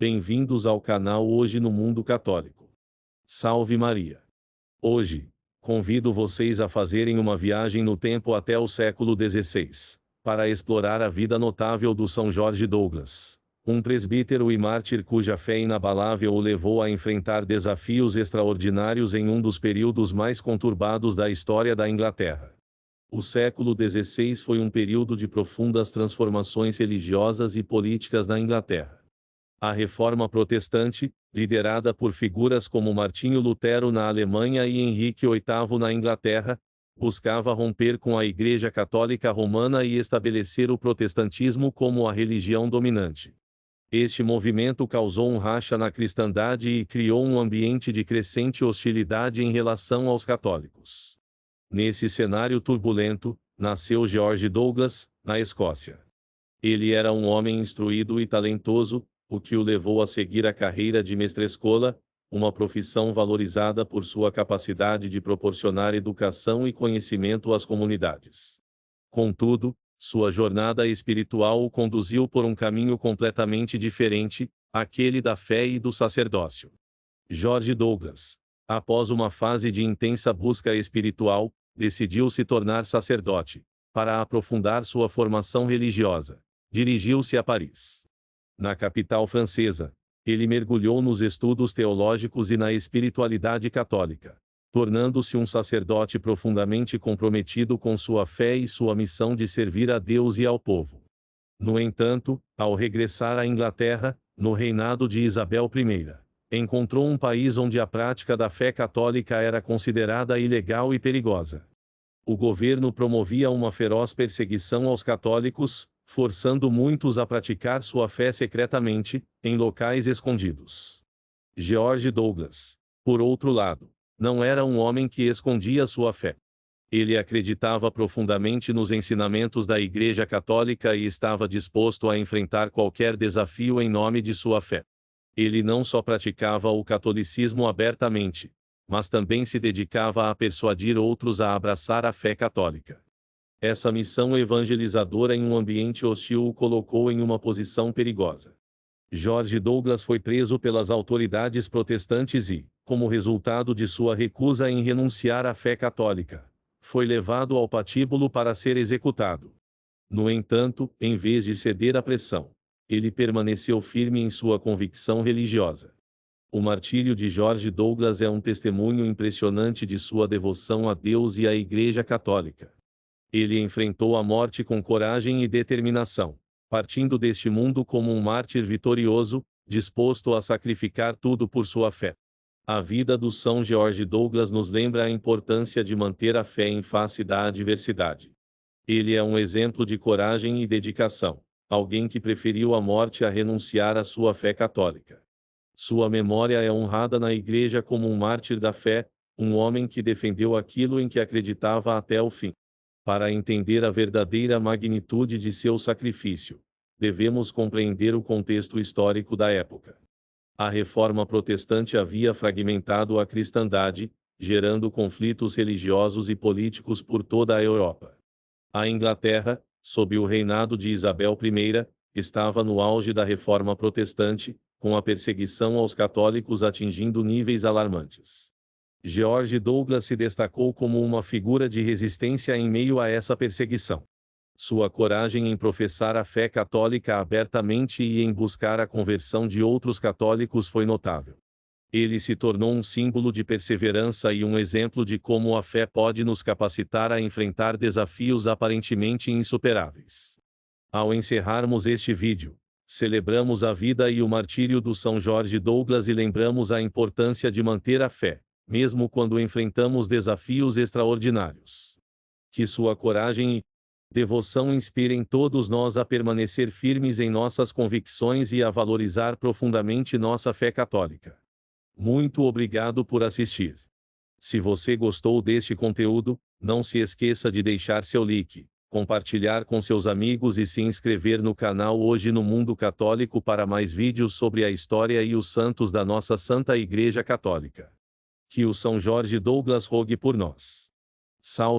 Bem-vindos ao canal Hoje no Mundo Católico. Salve Maria! Hoje, convido vocês a fazerem uma viagem no tempo até o século XVI, para explorar a vida notável do São Jorge Douglas, um presbítero e mártir cuja fé inabalável o levou a enfrentar desafios extraordinários em um dos períodos mais conturbados da história da Inglaterra. O século XVI foi um período de profundas transformações religiosas e políticas na Inglaterra. A Reforma Protestante, liderada por figuras como Martinho Lutero na Alemanha e Henrique VIII na Inglaterra, buscava romper com a Igreja Católica Romana e estabelecer o protestantismo como a religião dominante. Este movimento causou um racha na cristandade e criou um ambiente de crescente hostilidade em relação aos católicos. Nesse cenário turbulento, nasceu George Douglas, na Escócia. Ele era um homem instruído e talentoso, o que o levou a seguir a carreira de mestre-escola, uma profissão valorizada por sua capacidade de proporcionar educação e conhecimento às comunidades. Contudo, sua jornada espiritual o conduziu por um caminho completamente diferente, aquele da fé e do sacerdócio. George Douglas, após uma fase de intensa busca espiritual, decidiu se tornar sacerdote. Para aprofundar sua formação religiosa, dirigiu-se a Paris. Na capital francesa, ele mergulhou nos estudos teológicos e na espiritualidade católica, tornando-se um sacerdote profundamente comprometido com sua fé e sua missão de servir a Deus e ao povo. No entanto, ao regressar à Inglaterra, no reinado de Isabel I, encontrou um país onde a prática da fé católica era considerada ilegal e perigosa. O governo promovia uma feroz perseguição aos católicos, forçando muitos a praticar sua fé secretamente, em locais escondidos. George Douglas, por outro lado, não era um homem que escondia sua fé. Ele acreditava profundamente nos ensinamentos da Igreja Católica e estava disposto a enfrentar qualquer desafio em nome de sua fé. Ele não só praticava o catolicismo abertamente, mas também se dedicava a persuadir outros a abraçar a fé católica. Essa missão evangelizadora em um ambiente hostil o colocou em uma posição perigosa. George Douglas foi preso pelas autoridades protestantes e, como resultado de sua recusa em renunciar à fé católica, foi levado ao patíbulo para ser executado. No entanto, em vez de ceder à pressão, ele permaneceu firme em sua convicção religiosa. O martírio de George Douglas é um testemunho impressionante de sua devoção a Deus e à Igreja Católica. Ele enfrentou a morte com coragem e determinação, partindo deste mundo como um mártir vitorioso, disposto a sacrificar tudo por sua fé. A vida do São George Douglas nos lembra a importância de manter a fé em face da adversidade. Ele é um exemplo de coragem e dedicação, alguém que preferiu a morte a renunciar à sua fé católica. Sua memória é honrada na Igreja como um mártir da fé, um homem que defendeu aquilo em que acreditava até o fim. Para entender a verdadeira magnitude de seu sacrifício, devemos compreender o contexto histórico da época. A Reforma Protestante havia fragmentado a cristandade, gerando conflitos religiosos e políticos por toda a Europa. A Inglaterra, sob o reinado de Isabel I, estava no auge da Reforma Protestante, com a perseguição aos católicos atingindo níveis alarmantes. George Douglas se destacou como uma figura de resistência em meio a essa perseguição. Sua coragem em professar a fé católica abertamente e em buscar a conversão de outros católicos foi notável. Ele se tornou um símbolo de perseverança e um exemplo de como a fé pode nos capacitar a enfrentar desafios aparentemente insuperáveis. Ao encerrarmos este vídeo, celebramos a vida e o martírio do São Jorge Douglas e lembramos a importância de manter a fé, mesmo quando enfrentamos desafios extraordinários. Que sua coragem e devoção inspirem todos nós a permanecer firmes em nossas convicções e a valorizar profundamente nossa fé católica. Muito obrigado por assistir. Se você gostou deste conteúdo, não se esqueça de deixar seu like, compartilhar com seus amigos e se inscrever no canal Hoje no Mundo Católico para mais vídeos sobre a história e os santos da nossa Santa Igreja Católica. Que o São Jorge Douglas rogue por nós. Salve!